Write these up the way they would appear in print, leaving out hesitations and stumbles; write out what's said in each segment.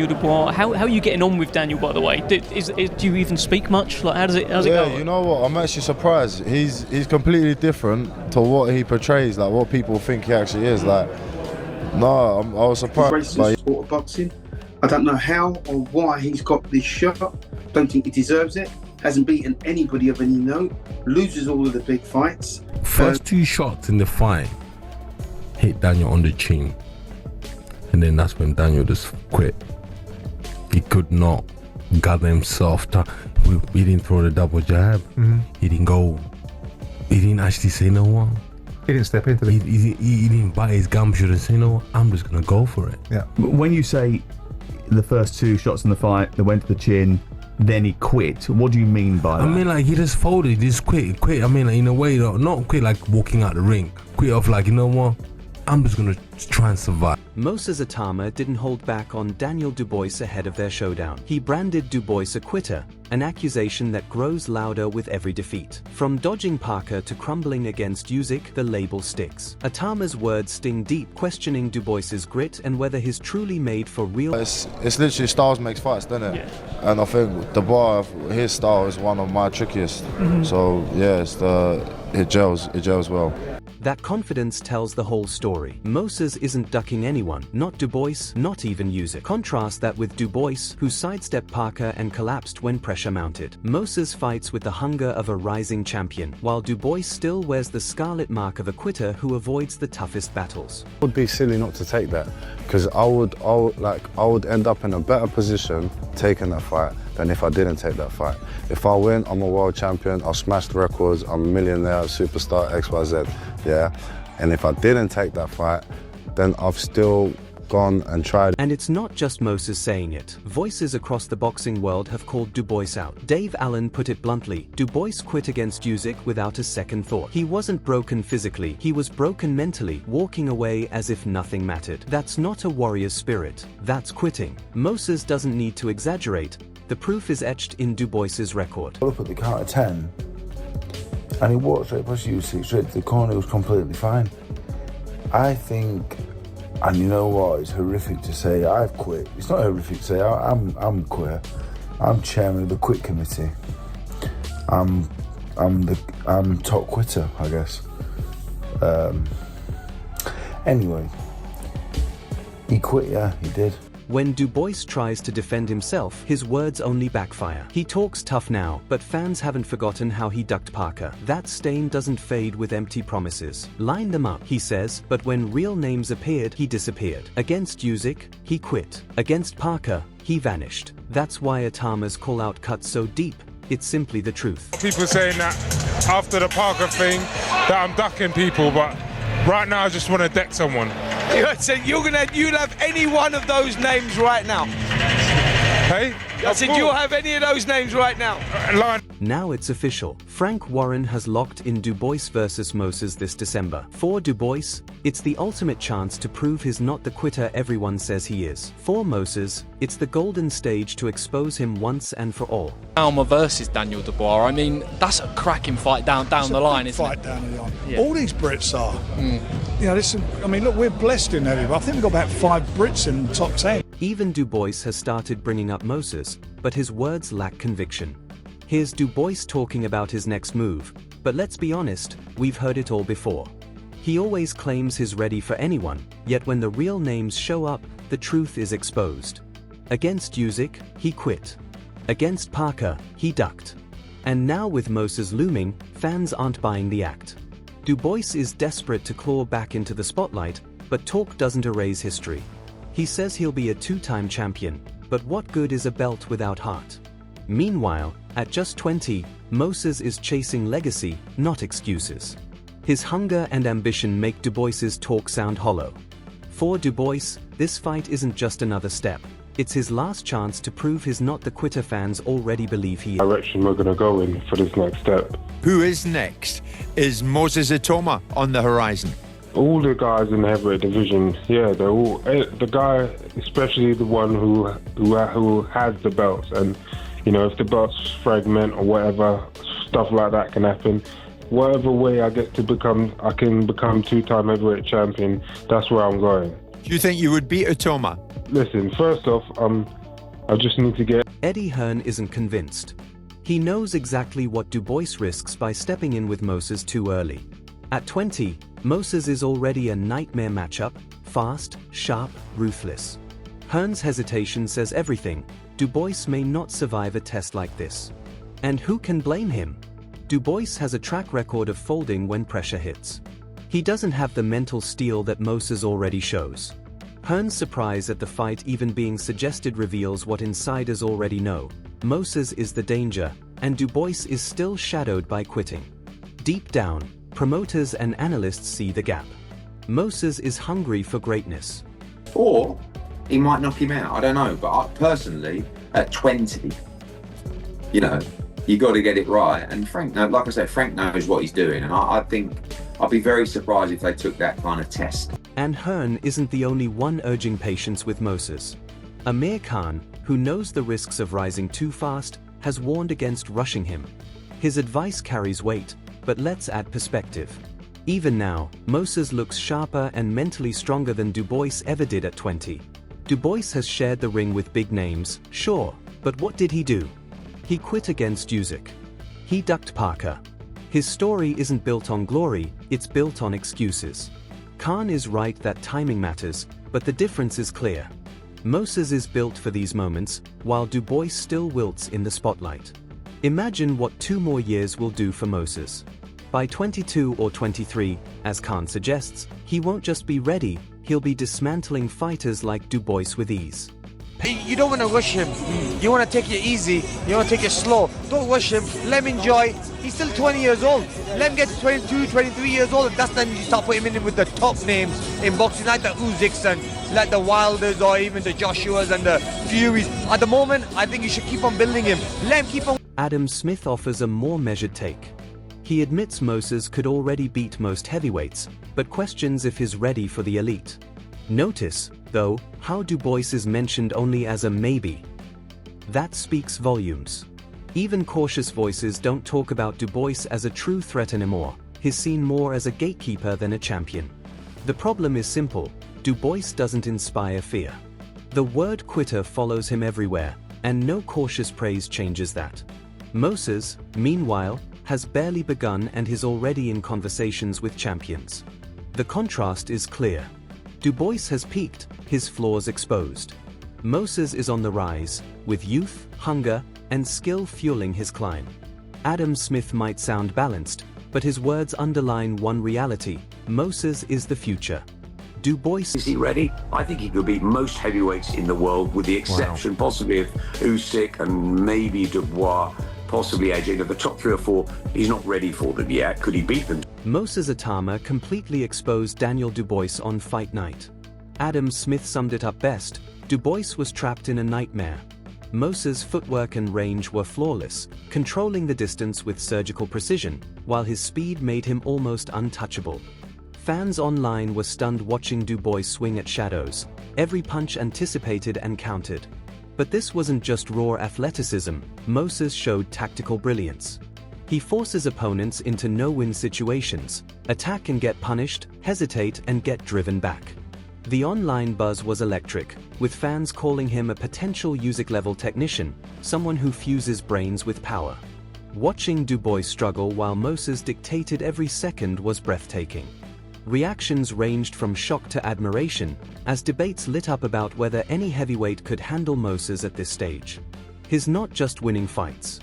Daniel Dubois. How are you getting on with Daniel, by the way? Do you even speak much? Like, how's it go? Yeah, you know what? I'm actually surprised. He's completely different to what he portrays, like what people think he actually is. Like, no, I was surprised. He's racist sport of boxing. I don't know how or why he's got this shot. Don't think he deserves it. Hasn't beaten anybody of any note. Loses all of the big fights. First 2 shots in the fight hit Daniel on the chin, and then that's when Daniel just quit. He could not gather himself. He didn't throw the double jab. He didn't go. He didn't actually say no one. He didn't step into it. He didn't bite his gumshoe and say no. I'm just gonna go for it. Yeah. When you say the first 2 shots in the fight, they went to the chin, then he quit. What do you mean by that? I mean, like, he just folded, he just quit. I mean, like, in a way, not quit like walking out the ring. Quit off like, you know what? I'm just gonna try and survive. Moses Itauma didn't hold back on Daniel Dubois ahead of their showdown. He branded Dubois a quitter, an accusation that grows louder with every defeat. From dodging Parker to crumbling against Usyk, the label sticks. Itauma's words sting deep, questioning Dubois's grit and whether he's truly made for real. It's literally styles makes fights, doesn't it? Yeah. And I think Dubois, his style is one of my trickiest. So yeah, it gels well. That confidence tells the whole story. Moses isn't ducking anyone, not Dubois, not even Usyk. Contrast that with Dubois, who sidestepped Parker and collapsed when pressure mounted. Moses fights with the hunger of a rising champion, while Dubois still wears the scarlet mark of a quitter who avoids the toughest battles. It would be silly not to take that, because I would end up in a better position taking that fight than if I didn't take that fight. If I win, I'm a world champion, I'll smash the records, I'm a millionaire, superstar, XYZ, yeah? And if I didn't take that fight, then I've still gone and tried. And it's not just Moses saying it. Voices across the boxing world have called Dubois out. Dave Allen put it bluntly, Dubois quit against Usyk without a second thought. He wasn't broken physically, he was broken mentally, walking away as if nothing mattered. That's not a warrior's spirit, that's quitting. Moses doesn't need to exaggerate. The proof is etched in Dubois's record. I look at the count of 10, and he walked straight past Usyk, straight to the corner, he was completely fine. I think, and you know what, it's horrific to say I've quit. It's not horrific to say I'm quit. I'm chairman of the quit committee. I'm top quitter, I guess. Anyway, he quit, yeah, he did. When Dubois tries to defend himself, his words only backfire. He talks tough now, but fans haven't forgotten how he ducked Parker. That stain doesn't fade with empty promises. Line them up, he says, but when real names appeared, he disappeared. Against Usyk, he quit. Against Parker, he vanished. That's why Itauma's call-out cuts so deep. It's simply the truth. People saying that after the Parker thing, that I'm ducking people, but right now I just want to deck someone. So you'll have any one of those names right now. Hey? I said you'll have any of those names right now. Now it's official. Frank Warren has locked in Dubois versus Moses this December. For Dubois, it's the ultimate chance to prove he's not the quitter everyone says he is. For Moses, it's the golden stage to expose him once and for all. Itauma versus Daniel Dubois. I mean, that's a cracking fight down the line, isn't it? Down the line. Yeah. All these Brits are. You know, listen, I mean, look, we're blessed in there. I think we've got about 5 Brits in the top 10. Even Dubois has started bringing up Moses, but his words lack conviction. Here's Dubois talking about his next move, but let's be honest, we've heard it all before. He always claims he's ready for anyone, yet when the real names show up, the truth is exposed. Against Usyk, he quit. Against Parker, he ducked. And now with Moses looming, fans aren't buying the act. Dubois is desperate to claw back into the spotlight, but talk doesn't erase history. He says he'll be a 2-time champion, but what good is a belt without heart? Meanwhile, at just 20, Moses is chasing legacy, not excuses. His hunger and ambition make Dubois's talk sound hollow. For Dubois, this fight isn't just another step. It's his last chance to prove he's not the quitter fans already believe he is. Direction we're going to go in for this next step. Who is next? Is Moses Itauma on the horizon? All the guys in the heavyweight division, yeah, they're all the guy, especially the one who has the belts. And you know, if the belts fragment or whatever, stuff like that can happen. Whatever way I can become 2-time heavyweight champion, that's where I'm going. Do you think you would beat Itauma? Listen, first off, I just need to get... Eddie Hearn isn't convinced. He knows exactly what Dubois risks by stepping in with Moses too early. At 20, Moses is already a nightmare matchup, fast, sharp, ruthless. Hearn's hesitation says everything. Dubois may not survive a test like this. And who can blame him? Dubois has a track record of folding when pressure hits. He doesn't have the mental steel that Moses already shows. Hearn's surprise at the fight even being suggested reveals what insiders already know. Moses is the danger, and Dubois is still shadowed by quitting. Deep down, promoters and analysts see the gap. Moses is hungry for greatness. Or he might knock him out, I don't know. But personally, at 20, you know, you got to get it right. And Frank, like I said, Frank knows what he's doing. And I think I'd be very surprised if they took that kind of test. And Hearn isn't the only one urging patience with Moses. Amir Khan, who knows the risks of rising too fast, has warned against rushing him. His advice carries weight, but let's add perspective. Even now, Moses looks sharper and mentally stronger than Dubois ever did at 20. Dubois has shared the ring with big names, sure, but what did he do? He quit against Usyk. He ducked Parker. His story isn't built on glory, it's built on excuses. Khan is right that timing matters, but the difference is clear. Moses is built for these moments, while Dubois still wilts in the spotlight. Imagine what 2 more years will do for Moses. By 22 or 23, as Khan suggests, he won't just be ready, he'll be dismantling fighters like Dubois with ease. You don't want to rush him. You want to take it easy. You want to take it slow. Don't rush him. Let him enjoy. He's still 20 years old. Let him get to 22, 23 years old, and that's then you start putting him in with the top names in boxing, like the Usyks and like the Wilders or even the Joshuas and the Furies. At the moment, I think you should keep on building him. Let him keep on. Adam Smith offers a more measured take. He admits Moses could already beat most heavyweights, but questions if he's ready for the elite. Notice, though, how Dubois is mentioned only as a maybe. That speaks volumes. Even cautious voices don't talk about Dubois as a true threat anymore. He's seen more as a gatekeeper than a champion. The problem is simple: Dubois doesn't inspire fear. The word quitter follows him everywhere, and no cautious praise changes that. Moses, meanwhile, has barely begun and is already in conversations with champions. The contrast is clear. Dubois has peaked, his flaws exposed. Moses is on the rise, with youth, hunger, and skill fueling his climb. Adam Smith might sound balanced, but his words underline one reality: Moses is the future. Dubois... Is he ready? I think he could beat most heavyweights in the world, with the exception possibly of Usyk and maybe Dubois, possibly edging. Of the top 3 or 4, he's not ready for them yet. Could he beat them? Moses Itauma completely exposed Daniel Dubois on fight night. Adam Smith summed it up best: Dubois was trapped in a nightmare. Moses' footwork and range were flawless, controlling the distance with surgical precision, while his speed made him almost untouchable. Fans online were stunned watching Dubois swing at shadows, every punch anticipated and countered. But this wasn't just raw athleticism, Moses showed tactical brilliance. He forces opponents into no-win situations, attack and get punished, hesitate and get driven back. The online buzz was electric, with fans calling him a potential Usyk-level technician, someone who fuses brains with power. Watching Dubois struggle while Moses dictated every second was breathtaking. Reactions ranged from shock to admiration, as debates lit up about whether any heavyweight could handle Moses at this stage. He's not just winning fights.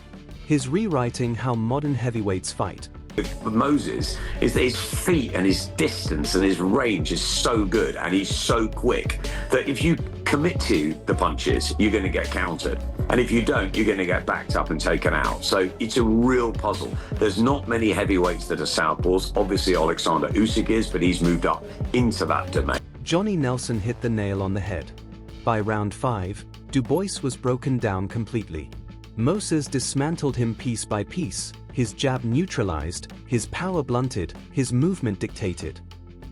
He's rewriting how modern heavyweights fight. With Moses is that his feet and his distance and his range is so good and he's so quick that if you commit to the punches, you're going to get countered. And if you don't, you're going to get backed up and taken out. So it's a real puzzle. There's not many heavyweights that are southpaws. Obviously, Alexander Usyk is, but he's moved up into that domain. Johnny Nelson hit the nail on the head. By round 5, Dubois was broken down completely. Moses dismantled him piece by piece, his jab neutralized, his power blunted, his movement dictated.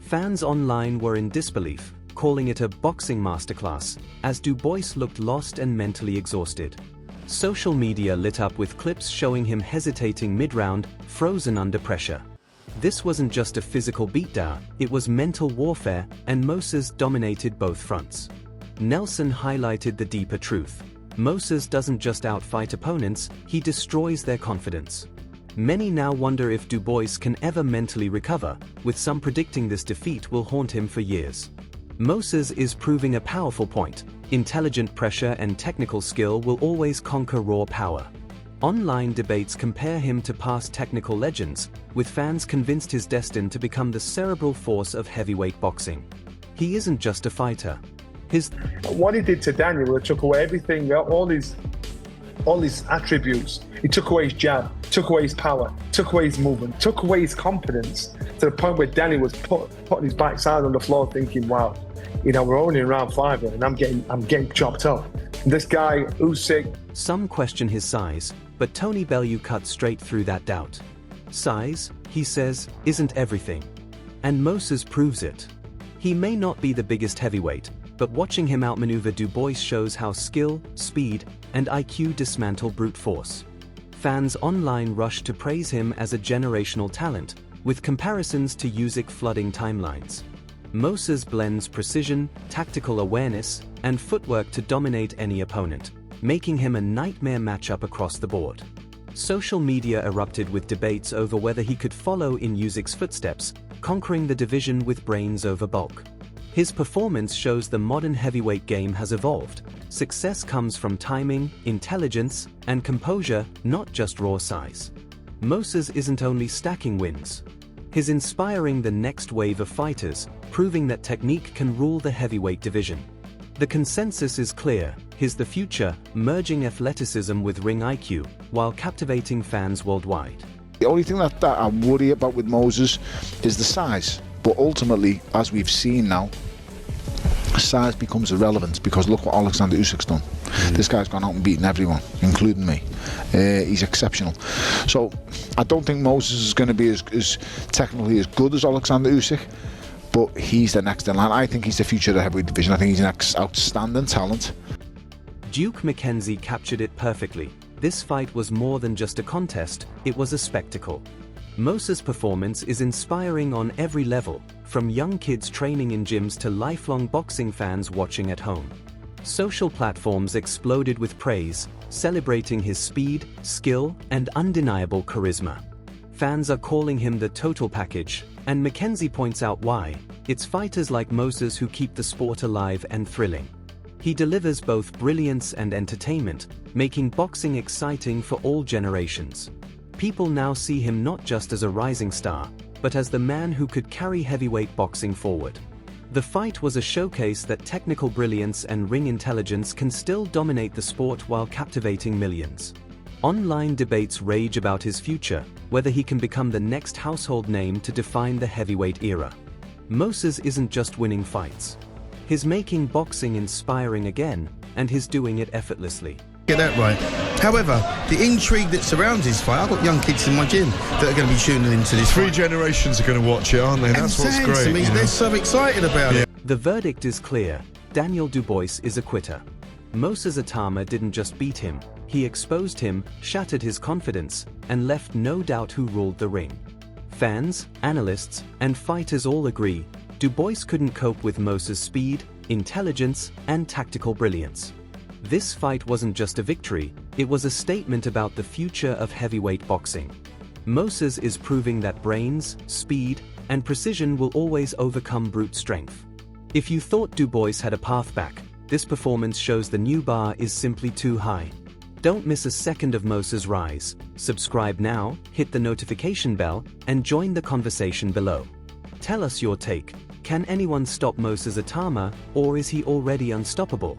Fans online were in disbelief, calling it a boxing masterclass, as Dubois looked lost and mentally exhausted. Social media lit up with clips showing him hesitating mid-round, frozen under pressure. This wasn't just a physical beatdown, it was mental warfare, and Moses dominated both fronts. Nelson highlighted the deeper truth. Moses doesn't just outfight opponents, he destroys their confidence. Many now wonder if Dubois can ever mentally recover, with some predicting this defeat will haunt him for years. Moses is proving a powerful point. Intelligent pressure and technical skill will always conquer raw power. Online debates compare him to past technical legends, with fans convinced he's destined to become the cerebral force of heavyweight boxing. He isn't just a fighter. What he did to Daniel, it took away everything, all his attributes. He took away his jab, took away his power, took away his movement, took away his confidence, to the point where Daniel was putting his backside on the floor thinking, wow, we're only in round 5 here, and I'm getting chopped up. And this guy, Usyk. Some question his size, but Tony Bellew cut straight through that doubt. Size, he says, isn't everything. And Moses proves it. He may not be the biggest heavyweight, but watching him outmaneuver Dubois shows how skill, speed, and IQ dismantle brute force. Fans online rush to praise him as a generational talent, with comparisons to Usyk flooding timelines. Moses blends precision, tactical awareness, and footwork to dominate any opponent, making him a nightmare matchup across the board. Social media erupted with debates over whether he could follow in Usyk's footsteps, conquering the division with brains over bulk. His performance shows the modern heavyweight game has evolved. Success comes from timing, intelligence, and composure, not just raw size. Moses isn't only stacking wins. He's inspiring the next wave of fighters, proving that technique can rule the heavyweight division. The consensus is clear, he's the future, merging athleticism with ring IQ, while captivating fans worldwide. The only thing that I worry about with Moses is the size. But ultimately, as we've seen now, size becomes irrelevant because look what Alexander Usyk's done. This guy's gone out and beaten everyone, including me. He's exceptional. So I don't think Moses is going to be as technically as good as Alexander Usyk, but he's the next in line. I think he's the future of the heavyweight division. I think he's an outstanding talent. Duke McKenzie captured it perfectly. This fight was more than just a contest, it was a spectacle. Moses' performance is inspiring on every level, from young kids training in gyms to lifelong boxing fans watching at home. Social platforms exploded with praise, celebrating his speed, skill, and undeniable charisma. Fans are calling him the total package, and McKenzie points out why. It's fighters like Moses who keep the sport alive and thrilling. He delivers both brilliance and entertainment, making boxing exciting for all generations. People now see him not just as a rising star, but as the man who could carry heavyweight boxing forward. The fight was a showcase that technical brilliance and ring intelligence can still dominate the sport while captivating millions. Online debates rage about his future, whether he can become the next household name to define the heavyweight era. Moses isn't just winning fights. He's making boxing inspiring again, and he's doing it effortlessly. Get that right. However, the intrigue that surrounds this fight, I've got young kids in my gym that are going to be tuning into this. 3 generations are going to watch it, aren't they? That's what's great. They're so excited about it. The verdict is clear. Daniel Dubois is a quitter. Moses Itauma didn't just beat him, he exposed him, shattered his confidence, and left no doubt who ruled the ring. Fans, analysts, and fighters all agree, Dubois couldn't cope with Moses' speed, intelligence, and tactical brilliance. This fight wasn't just a victory, it was a statement about the future of heavyweight boxing. Moses is proving that brains, speed, and precision will always overcome brute strength. If you thought Dubois had a path back, this performance shows the new bar is simply too high. Don't miss a second of Moses' rise. Subscribe now, hit the notification bell, and join the conversation below. Tell us your take. Can anyone stop Moses Itauma, or is he already unstoppable?